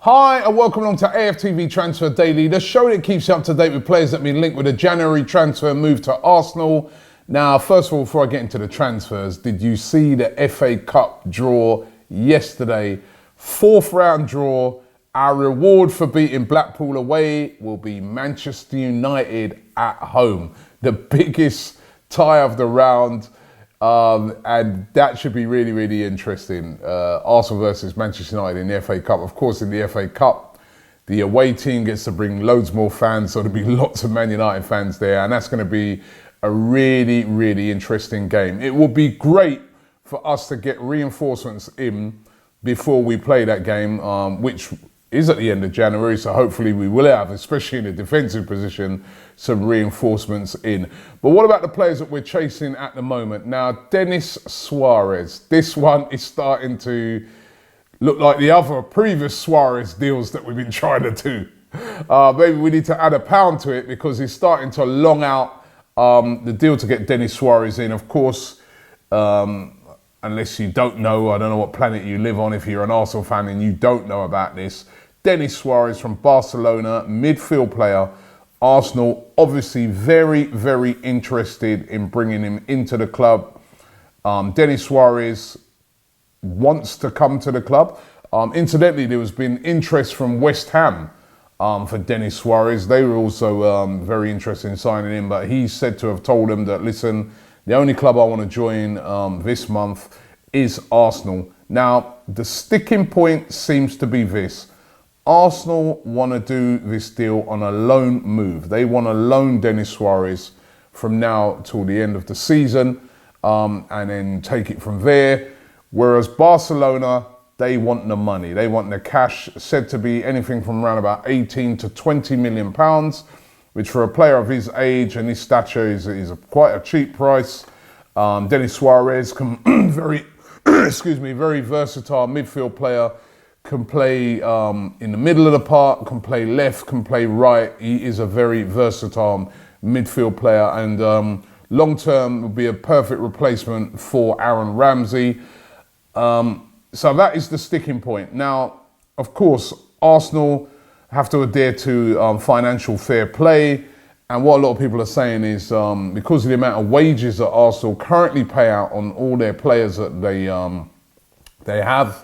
Hi and welcome along to AFTV Transfer Daily, the show that keeps you up to date with players that have been linked with a January transfer move to Arsenal. Now, first of all, before I get into the transfers, did you see the FA Cup draw yesterday? Fourth round draw. Our reward for beating Blackpool away will be Manchester United at home. The biggest tie of the round. And that should be really, really interesting. Arsenal versus Manchester United in the FA Cup. Of course, in the FA Cup, the away team gets to bring loads more fans, so there'll be lots of Man United fans there, and that's going to be a really, really interesting game. It will be great for us to get reinforcements in before we play that game, which is at the end of January, so hopefully we will have, especially in the defensive position, some reinforcements in. But what about the players that we're chasing at the moment? Now, Denis Suarez. This one is starting to look like the other previous Suarez deals that we've been trying to do. Maybe we need to add £1 to it because he's starting to long out the deal to get Denis Suarez in. Of course, unless you don't know, I don't know what planet you live on if you're an Arsenal fan and you don't know about this. Denis Suarez from Barcelona, midfield player. Arsenal obviously very, very interested in bringing him into the club. Denis Suarez wants to come to the club. Incidentally, there has been interest from West Ham for Denis Suarez. They were also very interested in signing him, but he's said to have told them that, listen, the only club I want to join this month is Arsenal. Now, the sticking point seems to be this. Arsenal want to do this deal on a loan move. They want to loan Denis Suarez from now till the end of the season and then take it from there. Whereas Barcelona, they want the money. They want the cash, said to be anything from around about 18 to 20 million pounds, which for a player of his age and his stature is quite a cheap price. Denis Suarez, very versatile midfield player. Can play in the middle of the park, can play left, can play right. He is a very versatile midfield player and long-term will be a perfect replacement for Aaron Ramsey. So that is the sticking point. Now, of course, Arsenal have to adhere to financial fair play. And what a lot of people are saying is because of the amount of wages that Arsenal currently pay out on all their players that they have,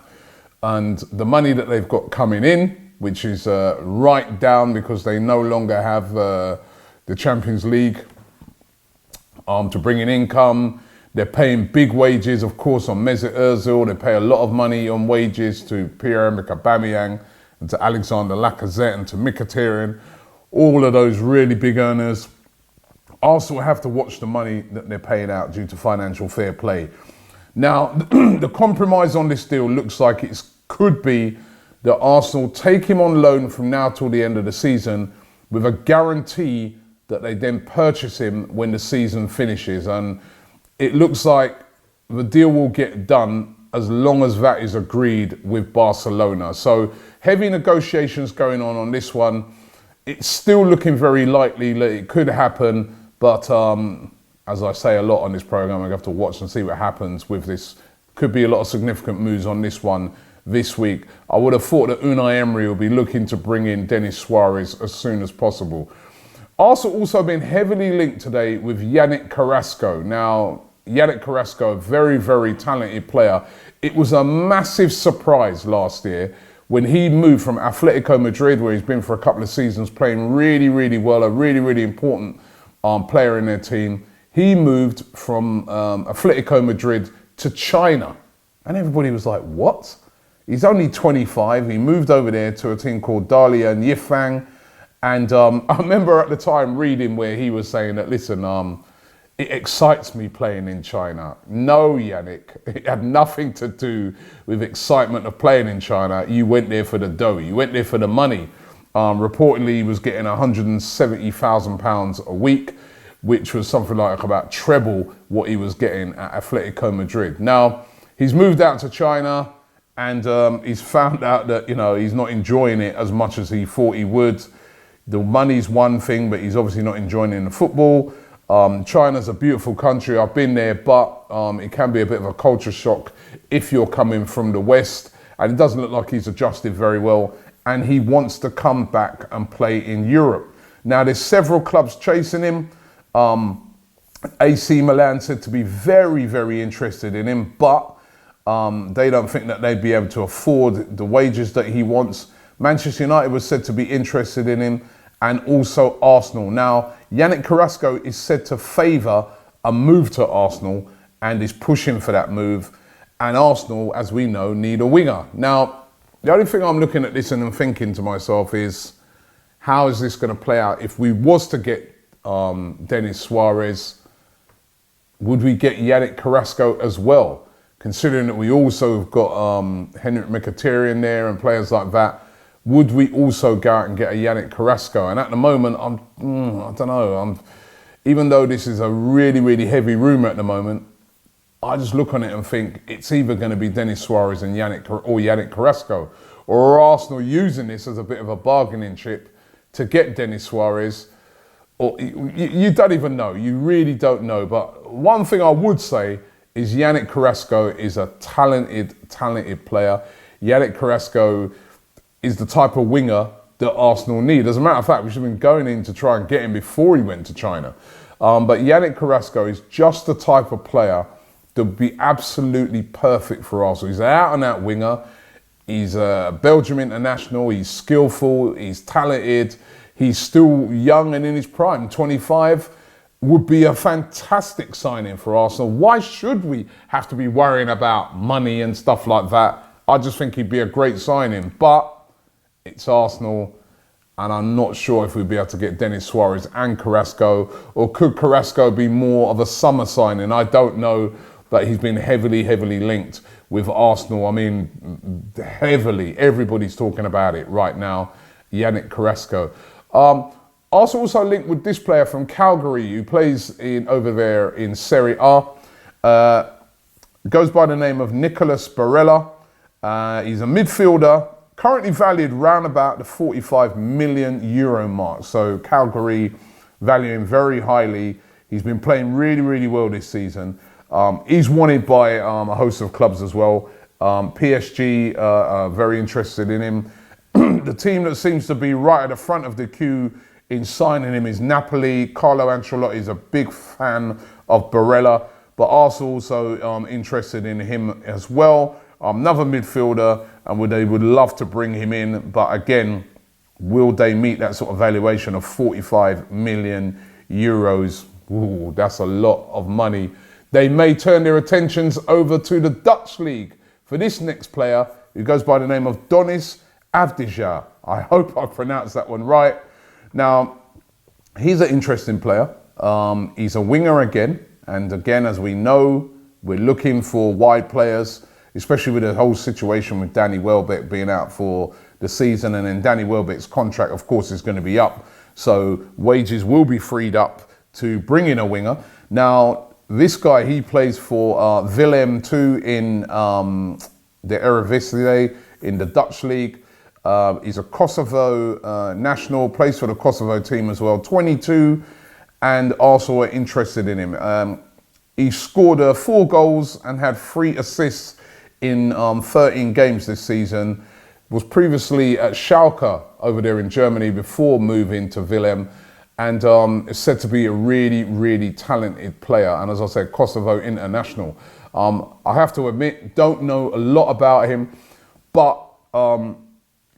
and the money that they've got coming in, which is right down because they no longer have the Champions League to bring in income. They're paying big wages, of course, on Mesut Ozil. They pay a lot of money on wages to pierre-emerick and to Alexander Lacazette and to Mkhitaryan. All of those really big earners. Arsenal have to watch the money that they're paying out due to financial fair play. Now, the compromise on this deal looks like it could be that Arsenal take him on loan from now till the end of the season with a guarantee that they then purchase him when the season finishes. And it looks like the deal will get done as long as that is agreed with Barcelona. So heavy negotiations going on this one. It's still looking very likely that it could happen, but as I say a lot on this program, I have to watch and see what happens with this. Could be a lot of significant moves on this one this week. I would have thought that Unai Emery will be looking to bring in Denis Suarez as soon as possible. Arsenal also been heavily linked today with Yannick Carrasco. Now, Yannick Carrasco, a very, very talented player. It was a massive surprise last year when he moved from Atletico Madrid, where he's been for a couple of seasons, playing really, really well, a really, really important player in their team. He moved from Atletico Madrid to China. And everybody was like, what? He's only 25. He moved over there to a team called Dalian Yifang. And I remember at the time reading where he was saying that, listen, it excites me playing in China. No, Yannick, it had nothing to do with excitement of playing in China. You went there for the dough. You went there for the money. Reportedly, he was getting £170,000 a week, which was something like about treble what he was getting at Atletico Madrid. Now, he's moved out to China and he's found out that, he's not enjoying it as much as he thought he would. The money's one thing, but he's obviously not enjoying the football. China's a beautiful country. I've been there, but it can be a bit of a culture shock if you're coming from the West. And it doesn't look like he's adjusted very well. and he wants to come back and play in Europe. Now, there's several clubs chasing him. AC Milan said to be very, very interested in him, but they don't think that they'd be able to afford the wages that he wants. Manchester United was said to be interested in him, and also Arsenal. Now, Yannick Carrasco is said to favour a move to Arsenal and is pushing for that move. And Arsenal, as we know, need a winger. Now, the only thing I'm looking at this and I'm thinking to myself is, how is this going to play out? If we was to get Denis Suarez, would we get Yannick Carrasco as well? Considering that we also have got Henrik Mkhitaryan there and players like that, would we also go out and get a Yannick Carrasco? And at the moment, I don't know. Even though this is a really, really heavy rumour at the moment, I just look on it and think it's either going to be Denis Suarez and Yannick Carrasco, or are Arsenal using this as a bit of a bargaining chip to get Denis Suarez? Or you don't even know. You really don't know. But one thing I would say is Yannick Carrasco is a talented player. Yannick Carrasco is the type of winger that Arsenal need. As a matter of fact, we should have been going in to try and get him before he went to China. But Yannick Carrasco is just the type of player that would be absolutely perfect for Arsenal. He's an out-and-out winger. He's a Belgium international. He's skillful. He's talented. He's still young and in his prime. 25 would be a fantastic signing for Arsenal. Why should we have to be worrying about money and stuff like that? I just think he'd be a great signing. But it's Arsenal, and I'm not sure if we'd be able to get Denis Suarez and Carrasco, or could Carrasco be more of a summer signing? I don't know, but he's been heavily linked with Arsenal. I mean, heavily. Everybody's talking about it right now, Yannick Carrasco. Arsenal also linked with this player from Calgary who plays over there in Serie A. Goes by the name of Nicolas Borella. He's a midfielder, currently valued round about the 45 million euro mark. So Calgary value him very highly. He's been playing really well this season. He's wanted by a host of clubs as well. PSG are very interested in him. The team that seems to be right at the front of the queue in signing him is Napoli. Carlo Ancelotti is a big fan of Borella, but Arsenal also interested in him as well. Another midfielder, and they would love to bring him in. But again, will they meet that sort of valuation of 45 million euros? Ooh, that's a lot of money. They may turn their attentions over to the Dutch league for this next player, who goes by the name of Denis Abdi. I hope I pronounced that one right. Now, he's an interesting player. He's a winger again. And again, as we know, we're looking for wide players, especially with the whole situation with Danny Welbeck being out for the season. And then Danny Welbeck's contract, of course, is going to be up. So wages will be freed up to bring in a winger. Now, this guy, he plays for Willem II in the Eredivisie in the Dutch league. He's a Kosovo national, plays for the Kosovo team as well, 22, and Arsenal are interested in him. He scored 4 goals and had 3 assists in 13 games this season. Was previously at Schalke over there in Germany before moving to Willem, and is said to be a really talented player. And as I said, Kosovo international. I have to admit, don't know a lot about him, but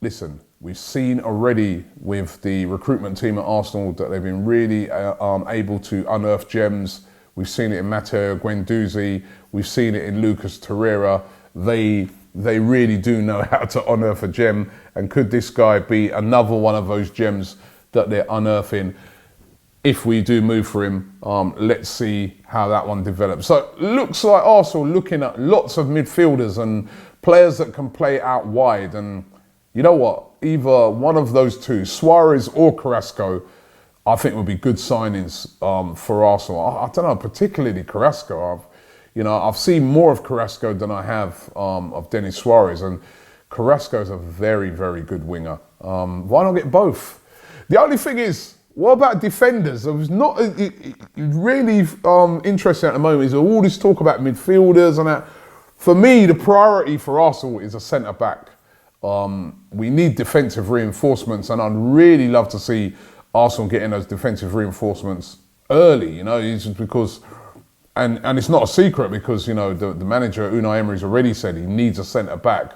listen, we've seen already with the recruitment team at Arsenal that they've been really able to unearth gems. We've seen it in Matteo Guendouzi. We've seen it in Lucas Torreira. They really do know how to unearth a gem. And could this guy be another one of those gems that they're unearthing? If we do move for him, let's see how that one develops. So looks like Arsenal looking at lots of midfielders and players that can play out wide. And you know what? Either one of those two, Suarez or Carrasco, I think would be good signings for Arsenal. I don't know, particularly Carrasco. I've seen more of Carrasco than I have of Denis Suarez, and Carrasco is a very good winger. Why not get both? The only thing is, what about defenders? I was not really interesting at the moment. Is all this talk about midfielders and that. For me, the priority for Arsenal is a centre back. We need defensive reinforcements, and I'd really love to see Arsenal getting those defensive reinforcements early, you know, it's just because, and it's not a secret because, you know, the manager, Unai Emery's already said he needs a centre-back.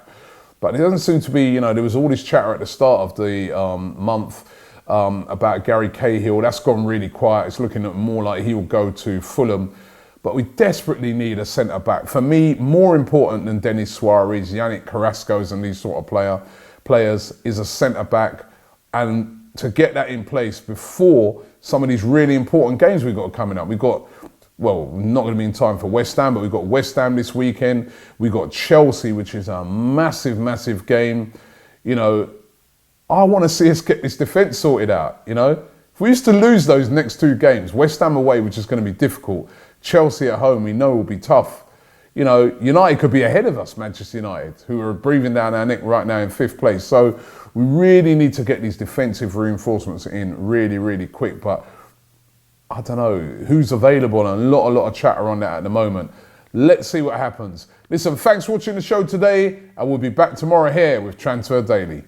But it doesn't seem to be, you know, there was all this chatter at the start of the month about Gary Cahill. That's gone really quiet. It's looking more like he will go to Fulham. But we desperately need a centre-back. For me, more important than Denis Suarez, Yannick Carrasco's and these sort of players is a centre-back. And to get that in place before some of these really important games we've got coming up. We've got, well, not going to be in time for West Ham, but we've got West Ham this weekend. We've got Chelsea, which is a massive, massive game. You know, I want to see us get this defence sorted out, you know. If we used to lose those next two games, West Ham away, which is going to be difficult, Chelsea at home, we know will be tough. You know, United could be ahead of us, Manchester United, who are breathing down our neck right now in 5th place. So we really need to get these defensive reinforcements in really, really quick. But I don't know who's available, and a lot of chatter on that at the moment. Let's see what happens. Listen, thanks for watching the show today, and we'll be back tomorrow here with Transfer Daily.